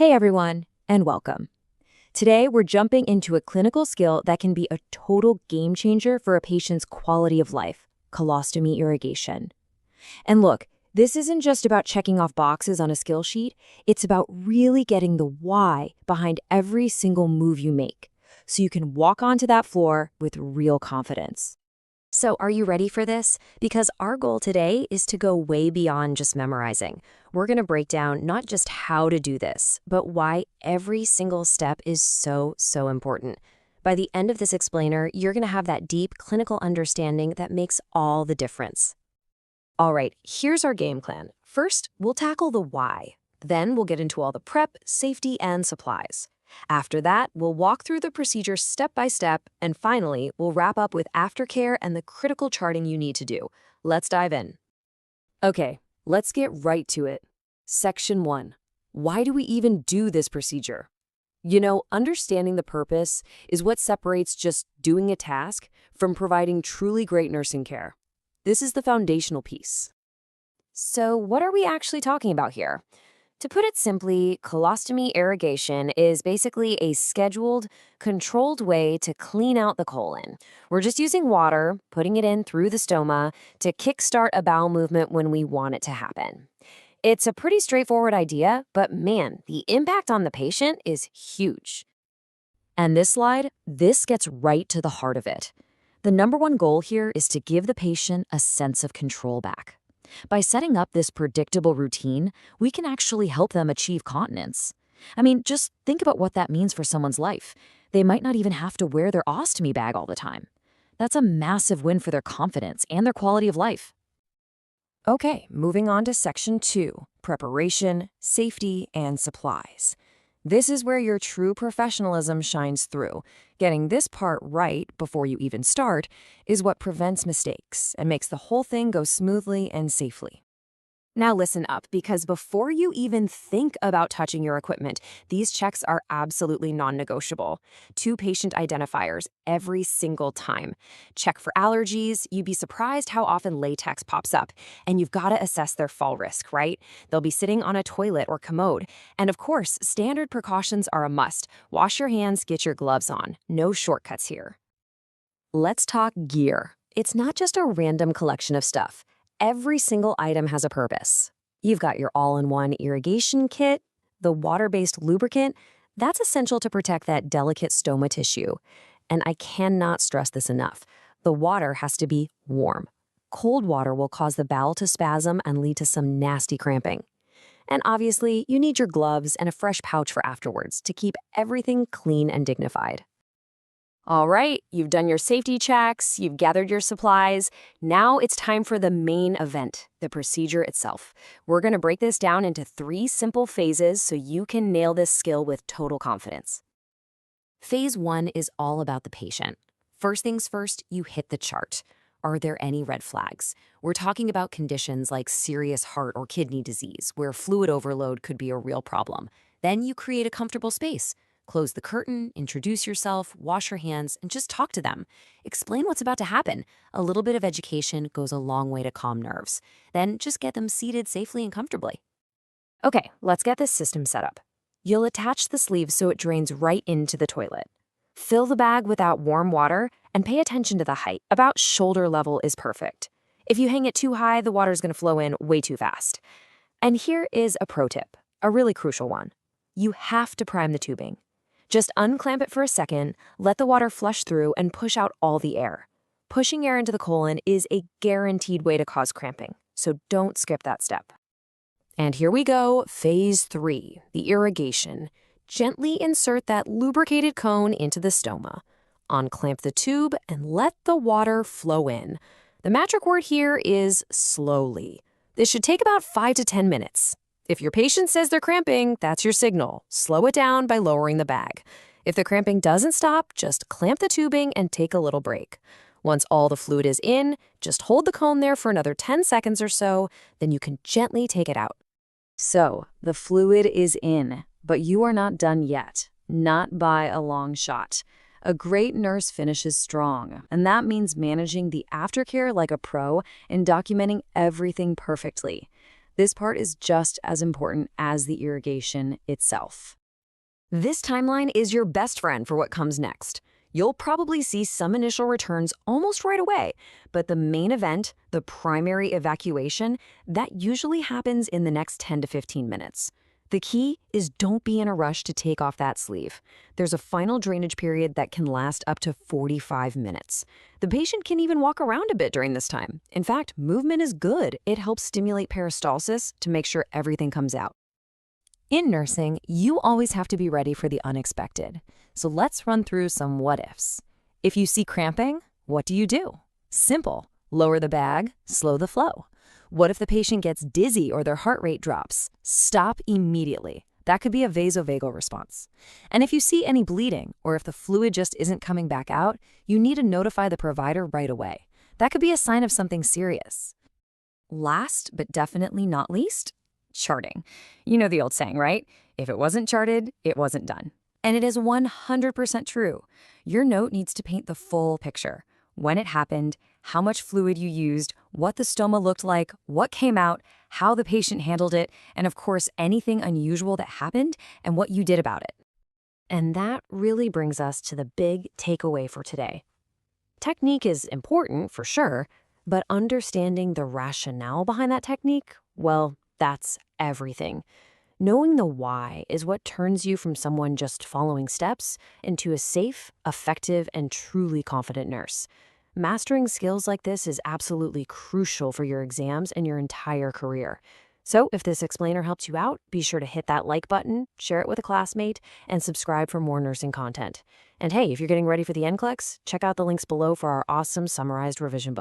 Hey everyone, and welcome. Today we're jumping into a clinical skill that can be a total game changer for a patient's quality of life, colostomy irrigation. And look, this isn't just about checking off boxes on a skill sheet, it's about really getting the why behind every single move you make, so you can walk onto that floor with real confidence. So are you ready for this? Because our goal today is to go way beyond just memorizing. We're going to break down not just how to do this, but why every single step is so important. By the end of this explainer, you're going to have that deep clinical understanding that makes all the difference. All right, here's our game plan. First, we'll tackle the why. Then we'll get into all the prep, safety, and supplies. After that, we'll walk through the procedure step by step, and finally, we'll wrap up with aftercare and the critical charting you need to do. Let's dive in. Okay, let's get right to it. Section 1. Why do we even do this procedure? Understanding the purpose is what separates just doing a task from providing truly great nursing care. This is the foundational piece. So what are we actually talking about here? To put it simply, colostomy irrigation is basically a scheduled, controlled way to clean out the colon. We're just using water, putting it in through the stoma to kickstart a bowel movement when we want it to happen. It's a pretty straightforward idea, but man, the impact on the patient is huge. And this slide, this gets right to the heart of it. The number one goal here is to give the patient a sense of control back. By setting up this predictable routine, we can actually help them achieve continence. Just think about what that means for someone's life. They might not even have to wear their ostomy bag all the time. That's a massive win for their confidence and their quality of life. Okay, moving on to Section 2, preparation, safety, and supplies. This is where your true professionalism shines through. Getting this part right before you even start is what prevents mistakes and makes the whole thing go smoothly and safely. Now listen up, because before you even think about touching your equipment, these checks are absolutely non-negotiable. 2 patient identifiers every single time. Check for allergies. You'd be surprised how often latex pops up. And you've got to assess their fall risk, right? They'll be sitting on a toilet or commode. And of course, standard precautions are a must. Wash your hands, get your gloves on. No shortcuts here. Let's talk gear. It's not just a random collection of stuff. Every single item has a purpose. You've got your all-in-one irrigation kit, the water-based lubricant. That's essential to protect that delicate stoma tissue. And I cannot stress this enough. The water has to be warm. Cold water will cause the bowel to spasm and lead to some nasty cramping. And obviously, you need your gloves and a fresh pouch for afterwards to keep everything clean and dignified. All right, you've done your safety checks, you've gathered your supplies. Now it's time for the main event, the procedure itself. We're going to break this down into 3 simple phases so you can nail this skill with total confidence. Phase 1 is all about the patient. First things first, you hit the chart. Are there any red flags? We're talking about conditions like serious heart or kidney disease, where fluid overload could be a real problem. Then you create a comfortable space. Close the curtain, introduce yourself, wash your hands, and just talk to them. Explain what's about to happen. A little bit of education goes a long way to calm nerves. Then just get them seated safely and comfortably. Okay, let's get this system set up. You'll attach the sleeve so it drains right into the toilet. Fill the bag with that warm water and pay attention to the height. About shoulder level is perfect. If you hang it too high, the water's going to flow in way too fast. And here is a pro tip, a really crucial one. You have to prime the tubing. Just unclamp it for a second, let the water flush through, and push out all the air. Pushing air into the colon is a guaranteed way to cause cramping, so don't skip that step. And here we go, phase 3, the irrigation. Gently insert that lubricated cone into the stoma. Unclamp the tube and let the water flow in. The magic word here is slowly. This should take about 5 to 10 minutes. If your patient says they're cramping, that's your signal. Slow it down by lowering the bag. If the cramping doesn't stop, just clamp the tubing and take a little break. Once all the fluid is in, just hold the cone there for another 10 seconds or so, then you can gently take it out. So, the fluid is in, but you are not done yet. Not by a long shot. A great nurse finishes strong, and that means managing the aftercare like a pro and documenting everything perfectly. This part is just as important as the irrigation itself. This timeline is your best friend for what comes next. You'll probably see some initial returns almost right away, but the main event, the primary evacuation, that usually happens in the next 10 to 15 minutes. The key is don't be in a rush to take off that sleeve. There's a final drainage period that can last up to 45 minutes. The patient can even walk around a bit during this time. In fact, movement is good. It helps stimulate peristalsis to make sure everything comes out. In nursing, you always have to be ready for the unexpected. So let's run through some what-ifs. If you see cramping, what do you do? Simple. Lower the bag, slow the flow. What if the patient gets dizzy or their heart rate drops? Stop immediately. That could be a vasovagal response. And if you see any bleeding, or if the fluid just isn't coming back out, you need to notify the provider right away. That could be a sign of something serious. Last, but definitely not least, charting. You know the old saying, right? If it wasn't charted, it wasn't done. And it is 100% true. Your note needs to paint the full picture. When it happened, how much fluid you used, what the stoma looked like, what came out, how the patient handled it, and of course, anything unusual that happened and what you did about it. And that really brings us to the big takeaway for today. Technique is important, for sure, but understanding the rationale behind that technique, well, that's everything. Knowing the why is what turns you from someone just following steps into a safe, effective, and truly confident nurse. Mastering skills like this is absolutely crucial for your exams and your entire career. So if this explainer helped you out, be sure to hit that like button, share it with a classmate, and subscribe for more nursing content. And hey, if you're getting ready for the NCLEX, check out the links below for our awesome summarized revision book.